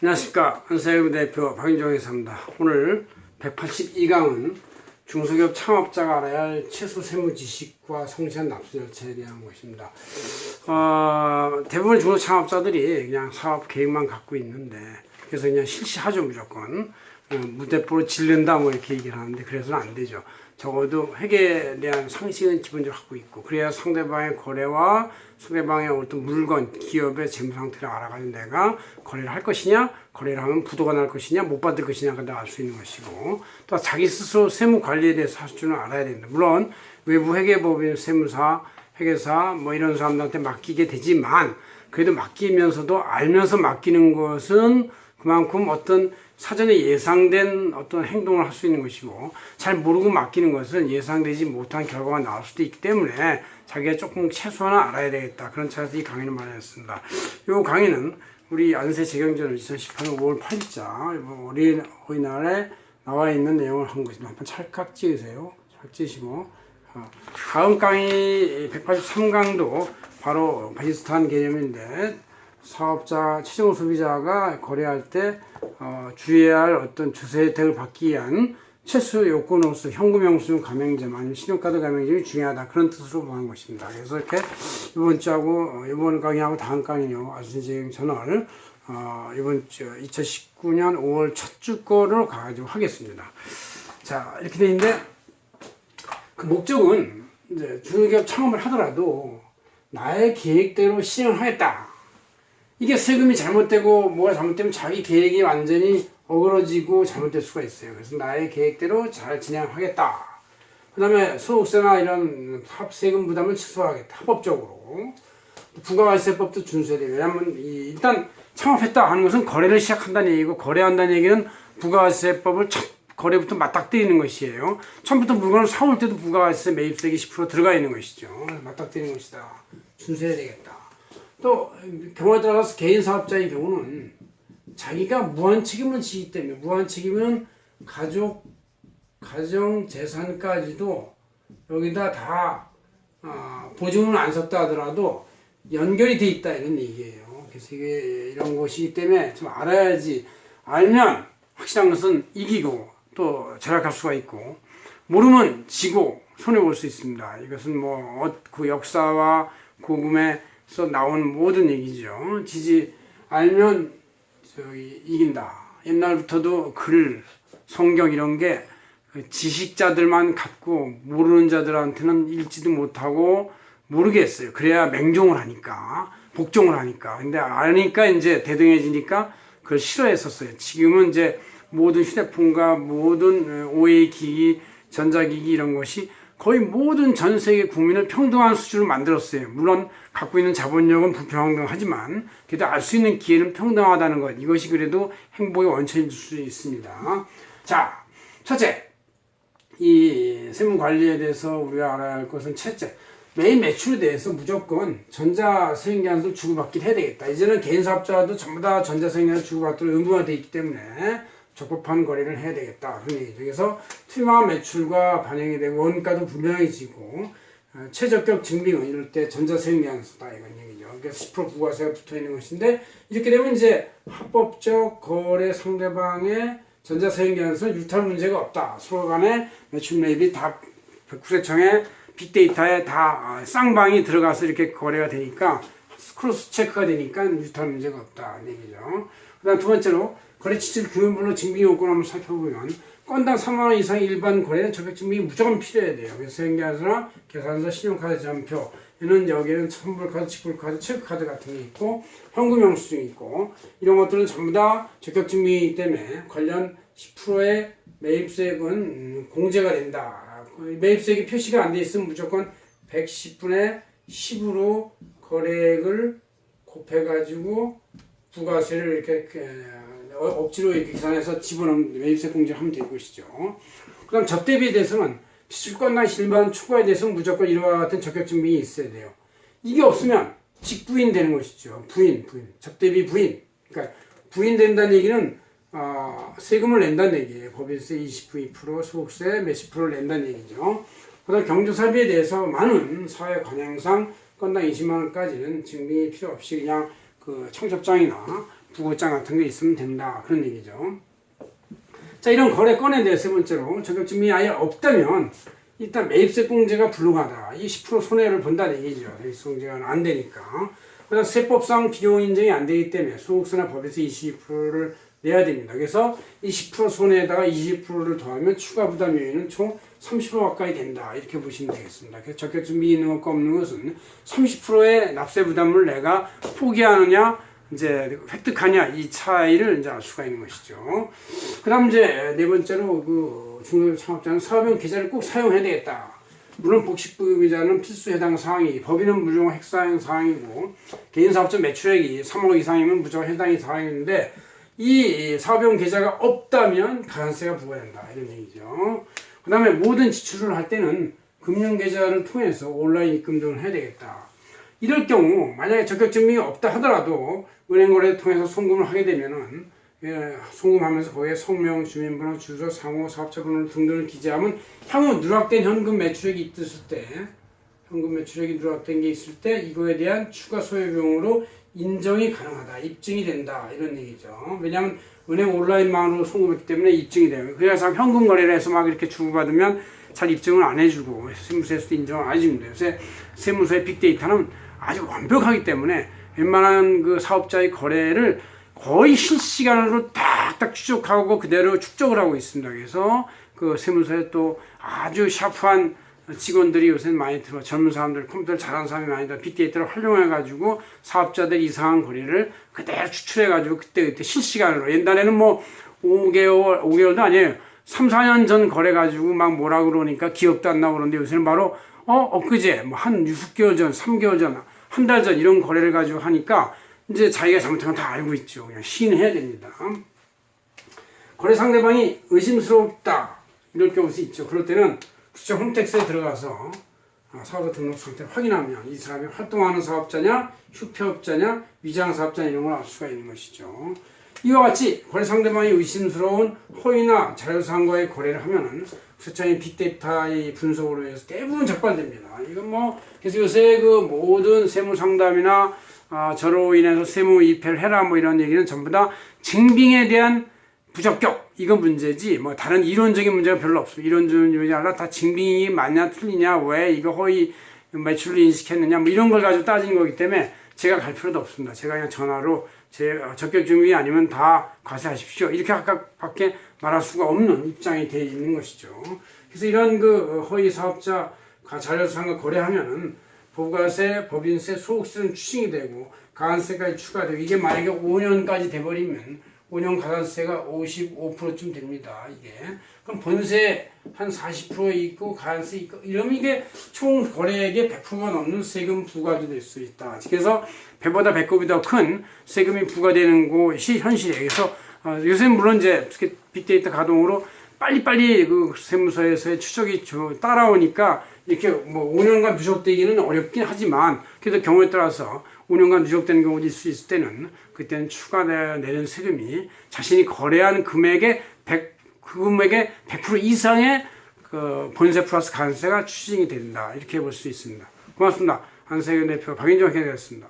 안녕하십니까. 한사회부 대표 박인종 회사입니다. 오늘 182강은 중소기업 창업자가 알아야 할 최소 세무 지식과 성실한 납부 절차에 대한 것입니다. 대부분 중소 창업자들이 그냥 사업 계획만 갖고 있는데, 그래서 그냥 실시하죠, 무조건. 무대뽀로 질른다 뭐 이렇게 얘기를 하는데, 그래서는 안 되죠. 적어도 회계에 대한 상식은 기본적으로 갖고 있고, 그래야 상대방의 거래와 상대방의 어떤 물건, 기업의 재무 상태를 알아가지고 내가 거래를 할 것이냐, 거래를 하면 부도가 날 것이냐, 못 받을 것이냐가 알 수 있는 것이고, 또 자기 스스로 세무 관리에 대해서 할 줄은 알아야 된다. 물론 외부 회계법인, 세무사, 회계사 뭐 이런 사람들한테 맡기게 되지만, 그래도 맡기면서도 알면서 맡기는 것은 그만큼 어떤 사전에 예상된 어떤 행동을 할 수 있는 것이고, 잘 모르고 맡기는 것은 예상되지 못한 결과가 나올 수도 있기 때문에 자기가 조금 최소한 알아야 되겠다. 그런 차에서 이 강의를 마련했습니다. 이 강의는 우리 안세 재경전을 2018년 5월 8일자 어린이날에 나와 있는 내용을 한 것입니다. 한번 찰칵 찍으세요. 잘 찍으시고, 다음 강의 183강도 바로 비슷한 개념인데, 사업자, 최종 소비자가 거래할 때 주의해야 할 어떤 주세 혜택을 받기 위한 최소 요건으로서 현금 영수증 가맹점 아니면 신용카드 가맹점이 중요하다, 그런 뜻으로 보는 것입니다. 그래서 이렇게 이번 주하고 이번 강의하고 다음 강의요 아주세경 저널 이번 주 2019년 5월 첫 주 거를 가지고 하겠습니다. 자, 이렇게 돼 있는데, 그 목적은 이제 중소기업 창업을 하더라도 나의 계획대로 실행하겠다. 이게 세금이 잘못되고 뭐가 잘못되면 자기 계획이 완전히 어그러지고 잘못될 수가 있어요. 그래서 나의 계획대로 잘 진행하겠다. 그 다음에 소득세나 이런 합세금 부담을 취소하겠다. 합법적으로. 부가가치세법도 준수해야 돼요. 왜냐하면 일단 창업했다 하는 것은 거래를 시작한다는 얘기고, 거래한다는 얘기는 부가가치세법을 첫 거래부터 맞닥뜨리는 것이에요. 처음부터 물건을 사올 때도 부가가치세 매입세액이 10% 들어가 있는 것이죠. 맞닥뜨리는 것이다. 준수해야 되겠다. 또 경우에 따라서 개인 사업자의 경우는 자기가 무한 책임을 지기 때문에, 무한 책임은 가정 재산까지도 여기다 다 보증을 안 섰다 하더라도 연결이 돼 있다, 이런 얘기예요. 그래서 이게 이런 것이기 때문에 좀 알아야지. 알면 확실한 것은 이기고 또 절약할 수가 있고, 모르면 지고 손해볼 수 있습니다. 이것은 그 역사와 고금에서 나온 모든 얘기죠. 알면 이긴다. 옛날부터도 글, 성경 이런 게 지식자들만 갖고 모르는 자들한테는 읽지도 못하고 모르겠어요. 그래야 맹종을 하니까, 복종을 하니까. 근데 아니까 이제 대등해지니까 그걸 싫어했었어요. 지금은 이제 모든 휴대폰과 모든 OA 기기, 전자기기 이런 것이 거의 모든 전 세계 국민을 평등한 수준으로 만들었어요. 물론 갖고 있는 자본력은 불평등하지만 그래도 알 수 있는 기회는 평등하다는 것, 이것이 그래도 행복의 원천일 수 있습니다. 자, 첫째, 이 세무관리에 대해서 우리가 알아야 할 것은, 첫째, 매일 매출에 대해서 무조건 전자세액량을 주고받기를 해야 되겠다. 이제는 개인 사업자도 전부 다 전자세액량을 주고받도록 의무화 되어 있기 때문에 적법한 거래를 해야 되겠다, 그런 얘기죠. 그래서 투명한 매출과 반영이 되고 원가도 분명해지고 최저격 증빙은 이럴 때 전자세액량수다, 이런 얘기죠. 그러니까 10% 부가세가 붙어 있는 것인데, 이렇게 되면 이제 합법적 거래 상대방의 전자세액량에서 유탈 문제가 없다. 서로 간에 매출 매입이 다 국세청의 빅데이터에 다 쌍방이 들어가서 이렇게 거래가 되니까, 크로스 체크가 되니까 유탈 문제가 없다, 이런 얘기죠. 그 다음 두 번째로, 거래 취지를 규모별로 증빙 요건을 한번 살펴보면, 건당 3만원 이상 일반 거래는 적격 증빙이 무조건 필요해야 돼요. 그래서 세액량서나 계산서, 신용카드 점표, 여기에는 환불카드, 직불카드, 체크카드 같은 게 있고, 현금 영수증이 있고, 이런 것들은 전부 다 적격 증빙이기 때문에 관련 10%의 매입세액은 공제가 된다. 매입세액이 표시가 안 돼 있으면 무조건 110분의 10으로 거래액을 곱해가지고 부가세를 이렇게 억지로 이렇게 계산해서 집어넣으면 매입세 공제를 하면 되는 것이죠. 그 다음 접대비에 대해서는 시주권당 일반 초과에 대해서는 무조건 이와 같은 적격 증빙이 있어야 돼요. 이게 없으면 직부인 되는 것이죠. 부인. 접대비 부인. 그러니까 부인된다는 얘기는 세금을 낸다는 얘기예요. 법인세 29%, 소득세 몇십 %를 낸다는 얘기죠. 그 다음 경조사비에 대해서 많은 사회 관행상 건당 20만원까지는 증빙이 필요 없이 그냥 그 청첩장이나 부고장 같은 게 있으면 된다. 그런 얘기죠. 자, 이런 거래 건에 대해 세 번째로 적격증명이 아예 없다면 일단 매입세 공제가 불능하다. 이 10% 손해를 본다는 얘기죠. 매입세 공제가 안 되니까. 그다음 세법상 비용 인정이 안 되기 때문에 소득세나 법에서 20%를 내야 됩니다. 그래서 이 10% 손해에다가 20%를 더하면 추가 부담 요인은 총 30% 가까이 된다. 이렇게 보시면 되겠습니다. 그래서 적격증명이 있는 것과 없는 것은 30%의 납세 부담을 내가 포기하느냐 이제 획득하냐 이 차이를 이제 알 수가 있는 것이죠. 그다음 이제 네 번째로 그 중소기업 창업자는 사업용 계좌를 꼭 사용해야 되겠다. 물론 복식부기자는 필수 해당 사항이 법인은 무조건 핵사항 사항이고 개인 사업자 매출액이 3억 이상이면 무조건 해당 사항인데 이 사업용 계좌가 없다면 가산세가 부과된다 이런 얘기죠. 그다음에 모든 지출을 할 때는 금융계좌를 통해서 온라인 입금 등을 해야 되겠다. 이럴 경우 만약에 적격증명이 없다 하더라도 은행 거래를 통해서 송금을 하게 되면은 송금하면서 거기에 성명, 주민번호, 주소, 상호, 사업자 번호 등등을 기재하면 향후 누락된 현금 매출액이 있을 때 현금 매출액이 누락된 게 있을 때 이거에 대한 추가 소요비용으로 인정이 가능하다, 입증이 된다 이런 얘기죠. 왜냐하면 은행 온라인망으로 송금했기 때문에 입증이 돼요. 그래서 현금 거래를 해서 막 이렇게 주고받으면 잘 입증을 안 해주고 세무서에서도 인정을 안 해줍니다. 요새 세무서의 빅데이터는 아주 완벽하기 때문에 웬만한 그 사업자의 거래를 거의 실시간으로 딱딱 추적하고 그대로 축적을 하고 있습니다. 그래서 그 세무서에 또 아주 샤프한 직원들이 요새 많이 들어 젊은 사람들 컴퓨터를 잘하는 사람이 많이 들어 빅데이터를 활용해 가지고 사업자들 이상한 거래를 그대로 추출해 가지고 그때 실시간으로 옛날에는 뭐 5개월도 아니에요. 3, 4년 전 거래 가지고 막 뭐라 그러니까 기억도 안 나고 그러는데 요새는 바로 엊그제 뭐 한 6개월 전, 3개월 전, 한 달 전 이런 거래를 가지고 하니까 이제 자기가 잘못한 건 다 알고 있죠. 그냥 시인해야 됩니다. 거래 상대방이 의심스럽다 이럴 경우도 있죠. 그럴 때는 국세청 홈택스에 들어가서 사업자 등록 상태를 확인하면 이 사람이 활동하는 사업자냐, 휴폐업자냐, 위장사업자냐 이런 걸 알 수가 있는 것이죠. 이와 같이 거래 상대방이 의심스러운 허위나 자료사항과의 거래를 하면은 국세청의 빅데이터의 분석으로 해서 대부분 적발됩니다. 이건 뭐 그래서 요새 그 모든 세무 상담이나 저로 인해서 세무 입회를 해라 뭐 이런 얘기는 전부 다 증빙에 대한 부적격 이건 문제지 뭐 다른 이론적인 문제가 별로 없어요. 이론적인 문제가 아니라 다 증빙이 맞냐 틀리냐 왜 이거 허위 매출로 인식했느냐 뭐 이런 걸 가지고 따지는 거기 때문에 제가 갈 필요도 없습니다. 제가 그냥 전화로 제 적격 증빙이 아니면 다 과세하십시오 이렇게 밖에 말할 수가 없는 입장이 되어 있는 것이죠. 그래서 이런 그 허위 사업자 자료상과 거래하면은 부가세, 법인세, 소득세는 추징이 되고 가산세까지 추가되고 이게 만약에 5년까지 돼버리면 5년 가산세가 55%쯤 됩니다. 이게 그럼 본세 한 40% 있고 가산세 있고 이러면 이게 총 거래액의 100%가 넘는 세금 부과도 될 수 있다. 그래서 배보다 배꼽이 더 큰 세금이 부과되는 곳이 현실이에요. 그래서 요새 물론 이제 빅데이터 가동으로 빨리빨리 그 세무서에서의 추적이 따라오니까 이렇게 뭐 5년간 누적되기는 어렵긴 하지만 그래도 경우에 따라서 5년간 누적되는 경우도 있을 수 있을 때는 그때는 추가 내는 세금이 자신이 거래한 금액의 그 금액의 100% 이상의 그 본세 플러스 가산세가 추징이 된다 이렇게 볼 수 있습니다. 고맙습니다. 한세균 대표 박인정 회계였습니다.